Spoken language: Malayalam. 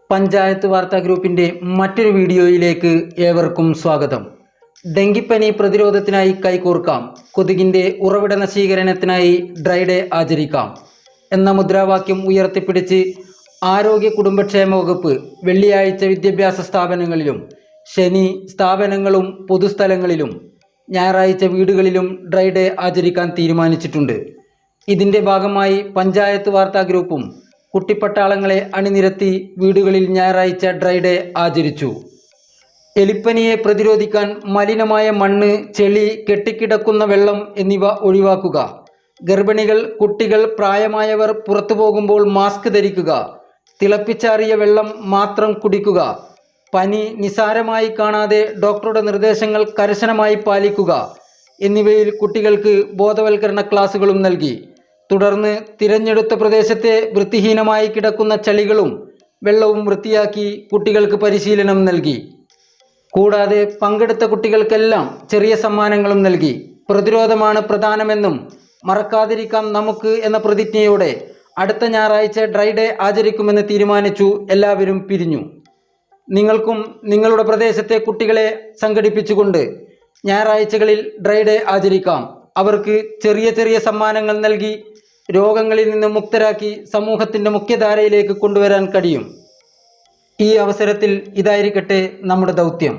പഞ്ചായത്ത് വാർത്താ ഗ്രൂപ്പിൻ്റെ മറ്റൊരു വീഡിയോയിലേക്ക് ഏവർക്കും സ്വാഗതം. ഡെങ്കിപ്പനി പ്രതിരോധത്തിനായി കൈകോർക്കാം, കൊതുകിൻ്റെ ഉറവിട നശീകരണത്തിനായി ഡ്രൈ ഡേ ആചരിക്കാം എന്ന മുദ്രാവാക്യം ഉയർത്തിപ്പിടിച്ച് ആരോഗ്യ കുടുംബക്ഷേമ വകുപ്പ് വെള്ളിയാഴ്ച വിദ്യാഭ്യാസ സ്ഥാപനങ്ങളിലും ശനി സ്ഥാപനങ്ങളും പൊതുസ്ഥലങ്ങളിലും ഞായറാഴ്ച വീടുകളിലും ഡ്രൈ ഡേ ആചരിക്കാൻ തീരുമാനിച്ചിട്ടുണ്ട്. ഇതിൻ്റെ ഭാഗമായി പഞ്ചായത്ത് വാർത്താ ഗ്രൂപ്പും കുട്ടിപ്പട്ടാളങ്ങളെ അണിനിരത്തി വീടുകളിൽ ഞായറാഴ്ച ഡ്രൈ ഡേ ആചരിച്ചു. എലിപ്പനിയെ പ്രതിരോധിക്കാൻ മലിനമായ മണ്ണ്, ചെളി, കെട്ടിക്കിടക്കുന്ന വെള്ളം എന്നിവ ഒഴിവാക്കുക. ഗർഭിണികൾ, കുട്ടികൾ, പ്രായമായവർ പുറത്തു പോകുമ്പോൾ മാസ്ക് ധരിക്കുക. തിളപ്പിച്ചാറിയ വെള്ളം മാത്രം കുടിക്കുക. പനി നിസാരമായി കാണാതെ ഡോക്ടറുടെ നിർദ്ദേശങ്ങൾ കർശനമായി പാലിക്കുക എന്നിവയിൽ കുട്ടികൾക്ക് ബോധവൽക്കരണ ക്ലാസുകളും നൽകി. തുടർന്ന് തിരഞ്ഞെടുത്ത പ്രദേശത്തെ വൃത്തിഹീനമായി കിടക്കുന്ന ചളികളും വെള്ളവും വൃത്തിയാക്കി കുട്ടികൾക്ക് പരിശീലനം നൽകി. കൂടാതെ പങ്കെടുത്ത കുട്ടികൾക്കെല്ലാം ചെറിയ സമ്മാനങ്ങളും നൽകി. പ്രതിരോധമാണ് പ്രധാനമെന്നും മറക്കാതിരിക്കാം നമുക്ക് എന്ന പ്രതിജ്ഞയോടെ അടുത്ത ഞായറാഴ്ച ഡ്രൈ ഡേ ആചരിക്കുമെന്ന് തീരുമാനിച്ചു. എല്ലാവരും പിരിഞ്ഞു. നിങ്ങൾക്കും നിങ്ങളുടെ പ്രദേശത്തെ കുട്ടികളെ സംഘടിപ്പിച്ചുകൊണ്ട് ഞായറാഴ്ചകളിൽ ഡ്രൈ ഡേ ആചരിക്കാം. അവർക്ക് ചെറിയ ചെറിയ സമ്മാനങ്ങൾ നൽകി രോഗങ്ങളിൽ നിന്ന് മുക്തരാക്കി സമൂഹത്തിൻ്റെ മുഖ്യധാരയിലേക്ക് കൊണ്ടുവരാൻ കഴിയും. ഈ അവസരത്തിൽ ഇതായിരിക്കട്ടെ നമ്മുടെ ദൗത്യം.